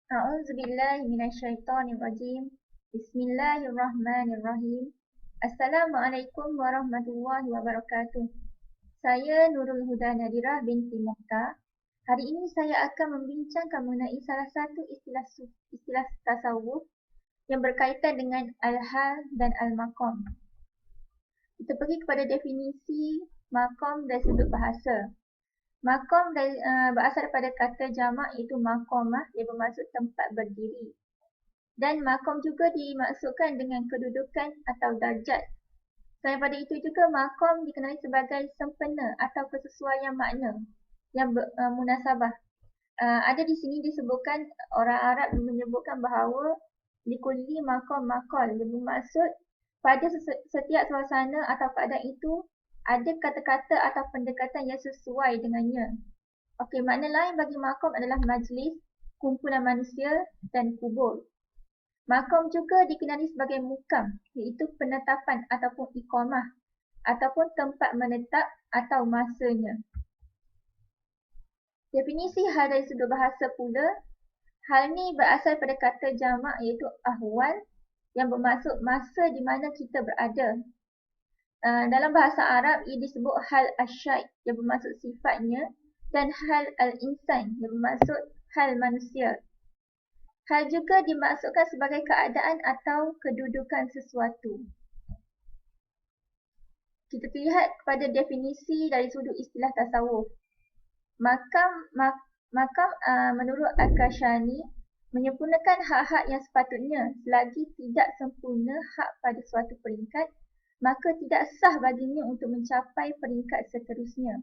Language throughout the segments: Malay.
A'udzubillahi minasyaitonirrajim. Bismillahirrahmanirrahim. Assalamualaikum warahmatullahi wabarakatuh. Saya Nurul Huda Nadirah binti Mokhtar. Hari ini saya akan membincangkan mengenai salah satu istilah tasawuf yang berkaitan dengan al-hal dan al-maqam. Kita pergi kepada definisi maqam dari sudut bahasa. Maqam berasal daripada kata jamak iaitu maqamah yang bermaksud tempat berdiri. Dan maqam juga dimaksudkan dengan kedudukan atau darjat. Selain pada itu juga maqam dikenali sebagai sempena atau kesesuaian makna yang munasabah. Ada di sini disebutkan orang Arab menyebutkan bahawa likulli maqam maqal yang bermaksud pada setiap suasana atau keadaan itu ada kata-kata atau pendekatan yang sesuai dengannya. Okey, makna lain bagi maqam adalah majlis, kumpulan manusia dan kubur. Maqam juga dikenali sebagai mukam, iaitu penetapan ataupun iqamah ataupun tempat menetap atau masanya. Definisi hal dari sudut bahasa pula, hal ni berasal pada kata jamak iaitu ahwal yang bermaksud masa di mana kita berada. Dalam bahasa Arab, ia disebut hal asyai yang bermaksud sifatnya dan hal al-insan yang bermaksud hal manusia. Hal juga dimaksudkan sebagai keadaan atau kedudukan sesuatu. Kita lihat kepada definisi dari sudut istilah tasawuf. Maqam menurut Al-Kashani menyempurnakan hak-hak yang sepatutnya selagi tidak sempurna hak pada suatu peringkat, maka tidak sah baginya untuk mencapai peringkat seterusnya.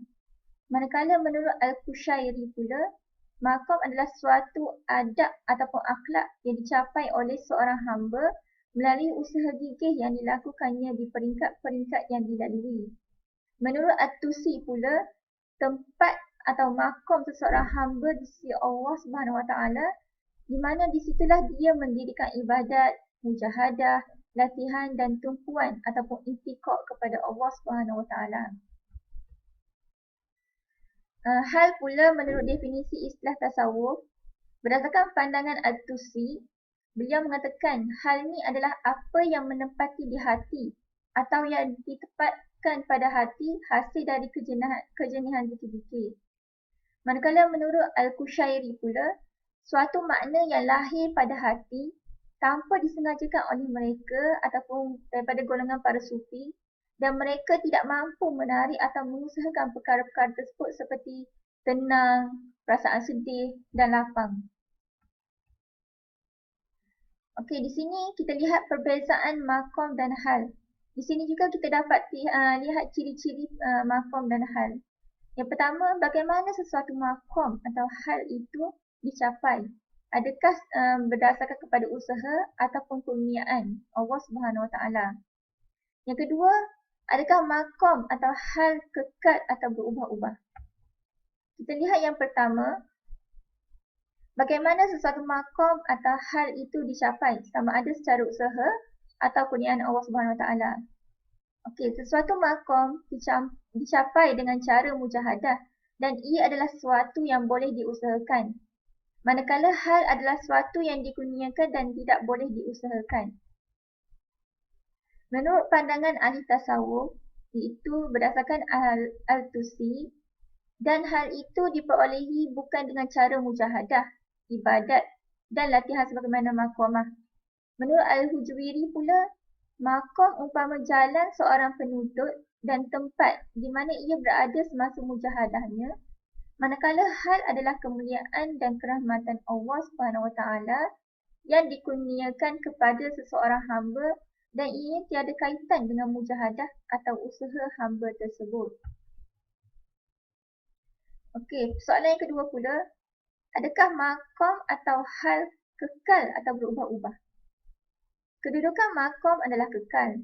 Manakala menurut Al-Kushairi pula, maqam adalah suatu adab ataupun akhlak yang dicapai oleh seorang hamba melalui usaha gigih yang dilakukannya di peringkat-peringkat yang dilalui. Menurut At-Tusi pula, tempat atau maqam seseorang hamba di sisi Allah Subhanahu Wa Taala, di mana di situlah dia mendirikan ibadat, mujahadah, latihan dan tumpuan ataupun intiqah kepada Allah Subhanahu Wa Taala. Hal pula menurut definisi istilah tasawuf, berdasarkan pandangan At-Tusi, beliau mengatakan hal ini adalah apa yang menempati di hati atau yang ditempatkan pada hati hasil dari kejenihan zikir-zikir. Manakala menurut Al-Kushairi pula, suatu makna yang lahir pada hati tanpa disengajakan oleh mereka ataupun daripada golongan para sufi, dan mereka tidak mampu menarik atau mengusahakan perkara-perkara tersebut seperti tenang, perasaan sedih dan lapang. Okey, di sini kita lihat perbezaan maqam dan hal. Di sini juga kita dapat lihat ciri-ciri maqam dan hal. Yang pertama, bagaimana sesuatu maqam atau hal itu dicapai? Adakah berdasarkan kepada usaha ataupun kurniaan Allah Subhanahu Wa Taala? Yang kedua, adakah maqam atau hal kekal atau berubah-ubah? Kita lihat yang pertama, bagaimana sesuatu maqam atau hal itu dicapai, sama ada secara usaha atau kurniaan Allah Subhanahu Wa Taala. Okey, sesuatu maqam dicapai dengan cara mujahadah dan ia adalah sesuatu yang boleh diusahakan. Manakala hal adalah sesuatu yang dikurniakan dan tidak boleh diusahakan. Menurut pandangan ahli tasawuf, iaitu berdasarkan Al-Tusi, dan hal itu diperolehi bukan dengan cara mujahadah, ibadat dan latihan sebagaimana maqamah. Menurut Al-Hujwiri pula, maqam umpama jalan seorang penuntut dan tempat di mana ia berada semasa mujahadahnya, manakala hal adalah kemuliaan dan kerahmatan Allah Subhanahu Wa Taala yang dikurniakan kepada seseorang hamba dan ia tiada kaitan dengan mujahadah atau usaha hamba tersebut. Okey, soalan yang kedua pula, adakah maqam atau hal kekal atau berubah-ubah? Kedudukan maqam adalah kekal.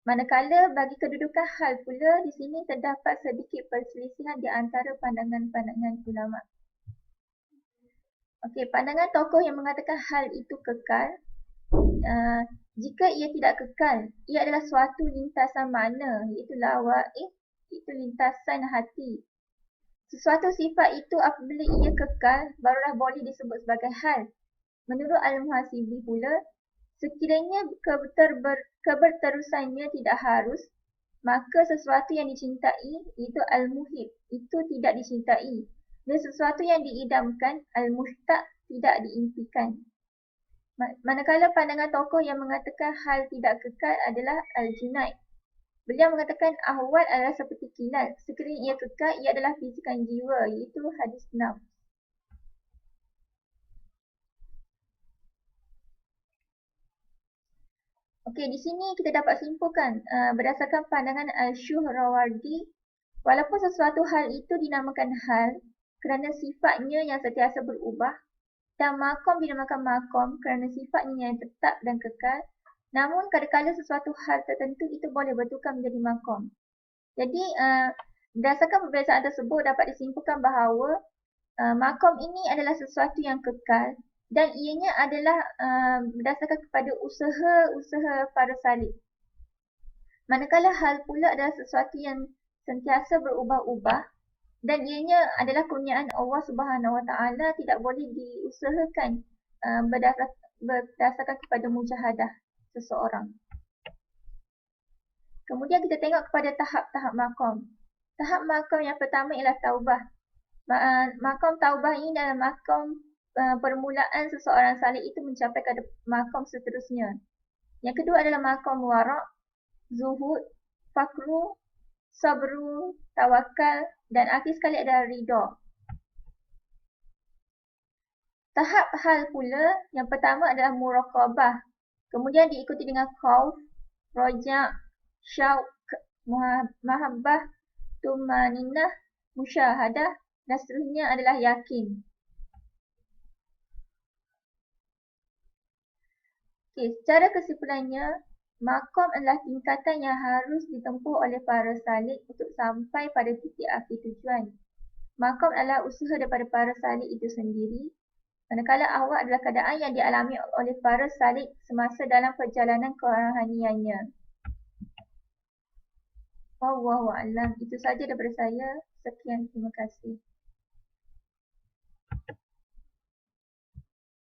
Manakala bagi kedudukan hal pula, di sini terdapat sedikit perselisihan di antara pandangan-pandangan ulama. Okey, pandangan tokoh yang mengatakan hal itu kekal, jika ia tidak kekal, ia adalah suatu lintasan makna, iaitu lawaih, iaitu lintasan hati. Sesuatu sifat itu apabila ia kekal, barulah boleh disebut sebagai hal. Menurut Al-Muhasibi pula, sekiranya keberterusannya tidak harus, maka sesuatu yang dicintai, iaitu Al-Muhib, itu tidak dicintai. Dan sesuatu yang diidamkan, Al-Mushtaq, tidak diimpikan. Manakala pandangan tokoh yang mengatakan hal tidak kekal adalah Al-Junaid. Beliau mengatakan ahwal adalah seperti kilat. Sekiranya ia kekal, ia adalah fisikan jiwa, iaitu hadis 6. Okey, di sini kita dapat simpulkan berdasarkan pandangan Al-Syuhrawardi, walaupun sesuatu hal itu dinamakan hal kerana sifatnya yang sentiasa berubah dan makom dinamakan makom kerana sifatnya yang tetap dan kekal, namun kadang-kadang sesuatu hal tertentu itu boleh bertukar menjadi makom. Jadi, berdasarkan perbezaan tersebut dapat disimpulkan bahawa makom ini adalah sesuatu yang kekal dan ianya adalah berdasarkan kepada usaha-usaha para salih. Manakala hal pula adalah sesuatu yang sentiasa berubah-ubah dan ianya adalah kurniaan Allah Subhanahu Wa Taala, tidak boleh diusahakan berdasarkan kepada mujahadah seseorang. Kemudian kita tengok kepada tahap-tahap makom. Tahap makom yang pertama ialah taubah. Makom taubah ini adalah makom permulaan seseorang salih itu mencapai ke makom seterusnya. Yang kedua adalah makom warak, zuhud, fakru, sabru, tawakal dan akhir sekali adalah ridha. Tahap hal pula yang pertama adalah muraqabah. Kemudian diikuti dengan khauf, roja', syauq, mahabbah, tumaninah, musyahadah dan seterusnya adalah yakin. Okey, secara kesimpulannya, makom adalah tingkatan yang harus ditempuh oleh para salik untuk sampai pada titik akhir tujuan. Makom adalah usaha daripada para salik itu sendiri, manakala ahwal adalah keadaan yang dialami oleh para salik semasa dalam perjalanan kerohaniannya. Wallahu a'lam. Itu saja daripada saya. Sekian, terima kasih.